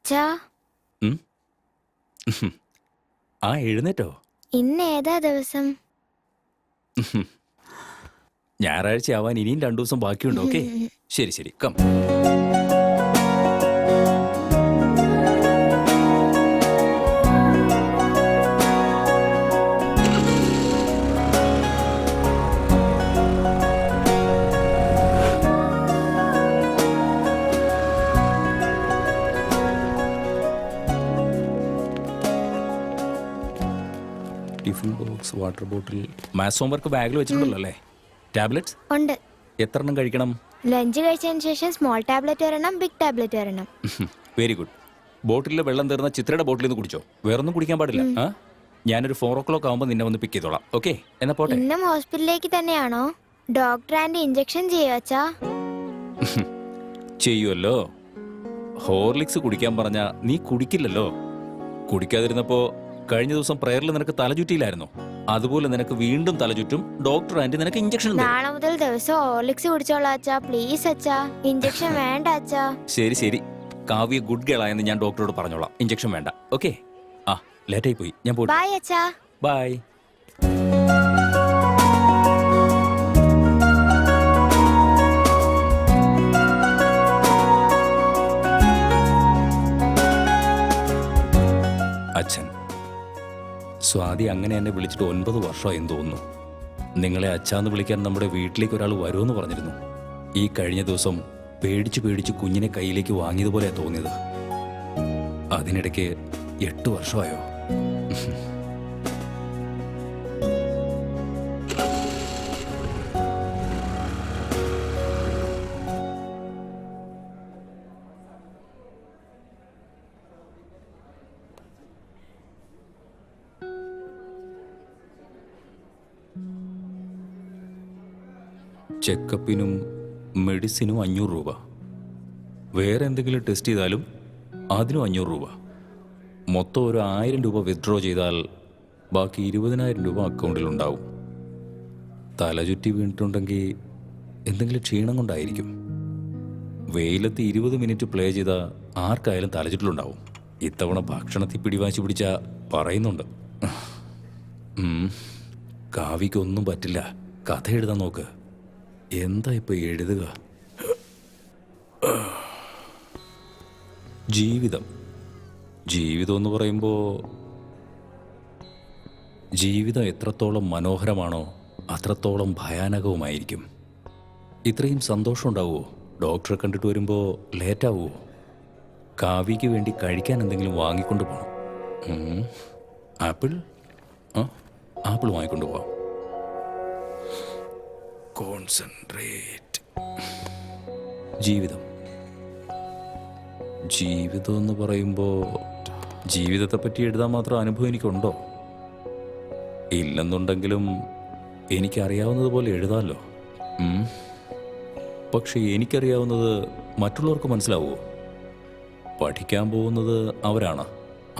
അച്ഛാ, ഉം? ആ എഴുന്നേറ്റോ? ഇന്ന് ഏതാ ദിവസം? ഞായറാഴ്ച ആവാൻ ഇനിയും 2 ദിവസം ബാക്കിയുണ്ട്. ഓക്കെ, ശരി ശരി, come. Tiffin box, water bottle, maths homework ബാഗിൽ വെച്ചിട്ടുണ്ടല്ലോ അല്ലേ? ടാബ്ലറ്റ്സ് ഉണ്ട്. എത്രണ്ണം കഴിക്കണം? ലഞ്ച് കഴിച്ചതിന് ശേഷം സ്മോൾ ടാബ്ലറ്റ് വരണം, ബിഗ് ടാബ്ലറ്റ് വരണം. Very good. ബോട്ടിലെ വെള്ളം തീർന്ന ചിത്രയുടെ ബോട്ടിൽ നിന്ന് കുടിച്ചോ. വേറൊന്നും കുടിക്കാൻ പാടില്ല. ആ, ഞാനൊരു 4 o'clock ആകുമ്പോൾ നിന്നെ വന്ന് പിക്ക് ചെയ്തോളാം. ഓക്കെ, എന്നാ പോട്ടെ. ഇന്നും ഹോസ്പിറ്റലിലേക്ക് തന്നെയാണോ? ഡോക്ടർ ആൻഡ് ഇഞ്ചക്ഷൻ ചെയ്യോ അച്ഛാ? ചെയ്യുമല്ലോ. ഹോർലിക്സ് കുടിക്കാൻ പറഞ്ഞ നീ കുടിക്കില്ലല്ലോ. കുടിക്കാതിരുന്നപ്പോ കഴിഞ്ഞ ദിവസം പ്രയറിൽ നിനക്ക് തലചുറ്റിയില്ലായിരുന്നോ? അതുപോലെ നിനക്ക് വീണ്ടും തലചുറ്റും. ഡോക്ടർ ആന്റി നിനക്ക് ഇഞ്ചക്ഷൻ. നാളെ മുതൽ ദിവസം ഹോർലിക്സ് കുടിച്ചോളാം അച്ഛാ. പ്ലീസ് അച്ഛാ, ഇഞ്ചക്ഷൻ വേണ്ട അച്ഛാ. ശരി ശരി, കാവ്യ ഗുഡ് ഗേൾ ആയെന്ന് ഞാൻ ഡോക്ടറോട് പറഞ്ഞോളാം. ഇഞ്ചക്ഷൻ വേണ്ട. ഓക്കെ. ആ, ലേറ്റായി പോയി, ഞാൻ പോയി. ബൈ അച്ഛാ. ബൈ. അച്ഛൻ സ്വാതി അങ്ങനെ എന്നെ വിളിച്ചിട്ട് 9 വർഷമായെന്ന് തോന്നുന്നു. നിങ്ങളെ അച്ഛാന്ന് വിളിക്കാൻ നമ്മുടെ വീട്ടിലേക്ക് ഒരാൾ വരുമെന്ന് പറഞ്ഞിരുന്നു. ഈ കഴിഞ്ഞ ദിവസം പേടിച്ച് കുഞ്ഞിനെ കയ്യിലേക്ക് വാങ്ങിയതുപോലെയാ തോന്നിയത്. അതിനിടയ്ക്ക് 8 വർഷമായോ? ചെക്കപ്പിനും മെഡിസിനും 500 രൂപ. വേറെ എന്തെങ്കിലും ടെസ്റ്റ് ചെയ്താലും അതിനും 500 രൂപ. മൊത്തം ഒരു 1000 രൂപ വിത്ഡ്രോ ചെയ്താൽ ബാക്കി 20,000 രൂപ അക്കൗണ്ടിലുണ്ടാവും. തലചുറ്റി വീണിട്ടുണ്ടെങ്കിൽ എന്തെങ്കിലും ക്ഷീണം കൊണ്ടായിരിക്കും. വെയിലത്ത് 20 മിനിറ്റ് പ്ലേ ചെയ്താൽ ആർക്കായാലും തലചുറ്റിലുണ്ടാവും. ഇത്തവണ ഭക്ഷണത്തിൽ പിടിവാശി പിടിച്ച പറയുന്നുണ്ട്. കാവ്യക്കൊന്നും പറ്റില്ല. കഥ എഴുതാൻ നോക്ക്. എന്താ ഇപ്പൊ എഴുതുക? ജീവിതം എന്ന് പറയുമ്പോൾ ജീവിതം എത്രത്തോളം മനോഹരമാണോ അത്രത്തോളം ഭയാനകവുമായിരിക്കും. ഇത്രയും സന്തോഷം ഉണ്ടാവുമോ ഡോക്ടറെ കണ്ടിട്ട് വരുമ്പോൾ? ലേറ്റാവുമോ? കാവ്യയ്ക്ക് വേണ്ടി കഴിക്കാൻ എന്തെങ്കിലും വാങ്ങിക്കൊണ്ട് പോകണം. ആപ്പിൾ ആപ്പിൾ വാങ്ങിക്കൊണ്ട് പോവാം. കോൺസെൻട്രേറ്റ്. ജീവിതം എന്ന് പറയുമ്പോൾ ജീവിതത്തെ പറ്റി എഴുതാൻ മാത്രം അനുഭവം എനിക്കുണ്ടോ? ഇല്ലെന്നുണ്ടെങ്കിലും എനിക്കറിയാവുന്നത് പോലെ എഴുതാമല്ലോ. പക്ഷെ എനിക്കറിയാവുന്നത് മറ്റുള്ളവർക്ക് മനസ്സിലാവുമോ? പഠിക്കാൻ പോകുന്നത് അവരാണ്.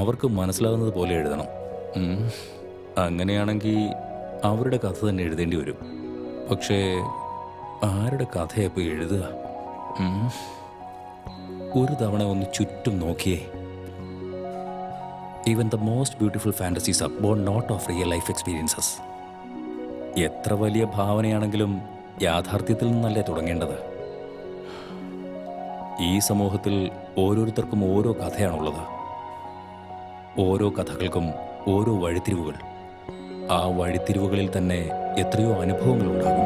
അവർക്ക് മനസ്സിലാകുന്നത് പോലെ എഴുതണം. അങ്ങനെയാണെങ്കിൽ അവരുടെ കഥ തന്നെ എഴുതേണ്ടി വരും. പക്ഷേ ആരുടെ കഥയപ്പോൾ എഴുതുക? ഒരു തവണ ഒന്ന് ചുറ്റും നോക്കിയേ. Even the most beautiful fantasies are born not of real life experiences. എത്ര വലിയ ഭാവനയാണെങ്കിലും യാഥാർത്ഥ്യത്തിൽ നിന്നല്ലേ തുടങ്ങേണ്ടത്? ഈ സമൂഹത്തിൽ ഓരോരുത്തർക്കും ഓരോ കഥയാണുള്ളത്. ഓരോ കഥകൾക്കും ഓരോ വഴിത്തിരിവുകൾ. ആ വഴിത്തിരിവുകളിൽ തന്നെ എത്രയോ അനുഭവങ്ങളുണ്ടാകും.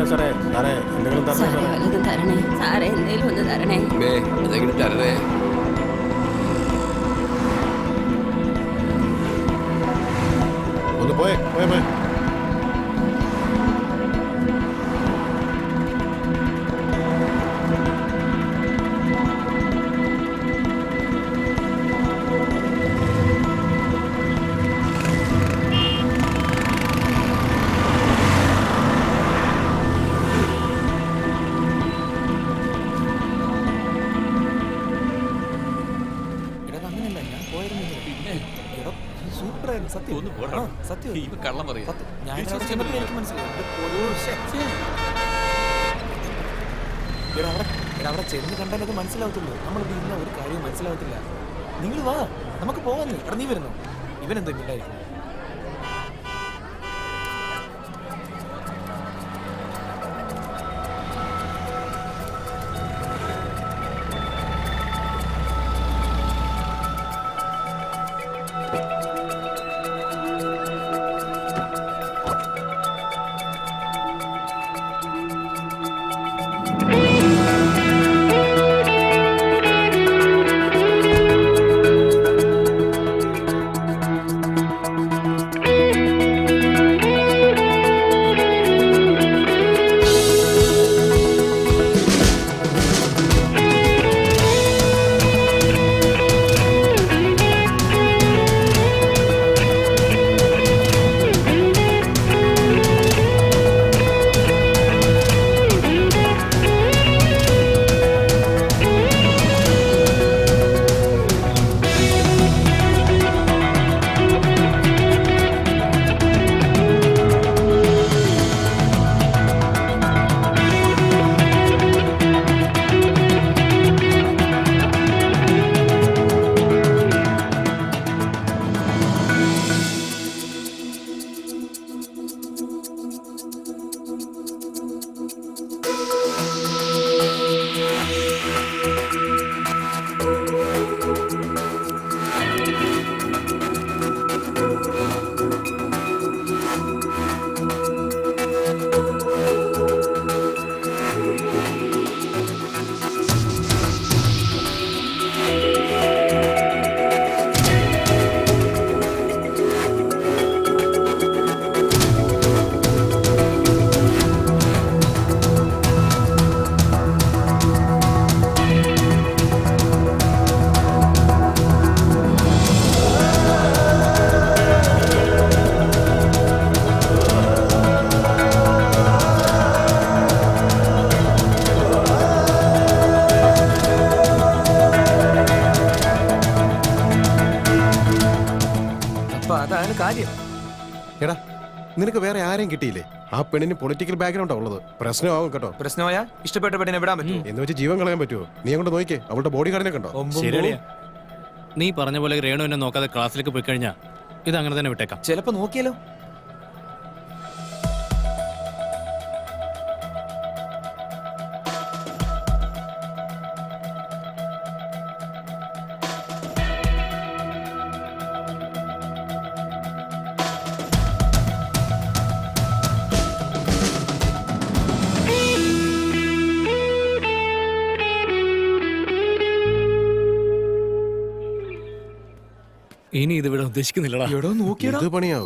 തരണേ സാറേ, സാറേ എന്തെങ്കിലും തരണേ സാറേ സാറേ. വല്ലതും തരണേ സാറേ എന്തേലും ഒന്ന് തരണേ എന്തെങ്കിലും തരണേ. ഒന്ന് പോയേ പോയേ പോയേ. കള്ളം പറയാ. അവിടെ ചെന്ന് കണ്ടാൽ അത് മനസ്സിലാവത്തുള്ളൂ. നമ്മൾ ഇന്ന ഒരു കാര്യം മനസ്സിലാവത്തില്ല. നിങ്ങൾ വാ, നമുക്ക് പോവാന്ന്. എടാ നീ വരുന്നു. ഇവനെന്തോ ഇല്ലായിരിക്കും. അപ്പൊ അതാണ് കാര്യം. എടാ നിനക്ക് വേറെ ആരെയും കിട്ടിയില്ലേ? ആ പെണ്ണിന് പൊളിറ്റിക്കൽ ബാക്ക്ഗ്രൗണ്ടാ ഉള്ളത്. പ്രശ്നമാവും കേട്ടോ. പ്രശ്നമായ ഇഷ്ടപ്പെട്ട പെണ്ണിനെ വിടാൻ പറ്റുമോ? എന്ന് വെച്ച് ജീവൻ കളയാൻ പറ്റുമോ? നീ അങ്ങോട്ട് നോക്കിയേ, അവളുടെ ബോഡി ഗാർഡിനെ കണ്ടോ? ശരിയടിയാ. നീ പറഞ്ഞ പോലെ രേണു എന്നെ നോക്കാതെ ക്ലാസ്സിലേക്ക് പോയി കഴിഞ്ഞാൽ ഇത് അങ്ങനെ തന്നെ വിട്ടേക്കാം. ചിലപ്പോ നോക്കിയാലോ. ഇനി ഇത് ഇവിടെ ഉദ്ദേശിക്കുന്നില്ലടാ. എടോ നോക്കിയടാ. ഇത് പണിയാവും.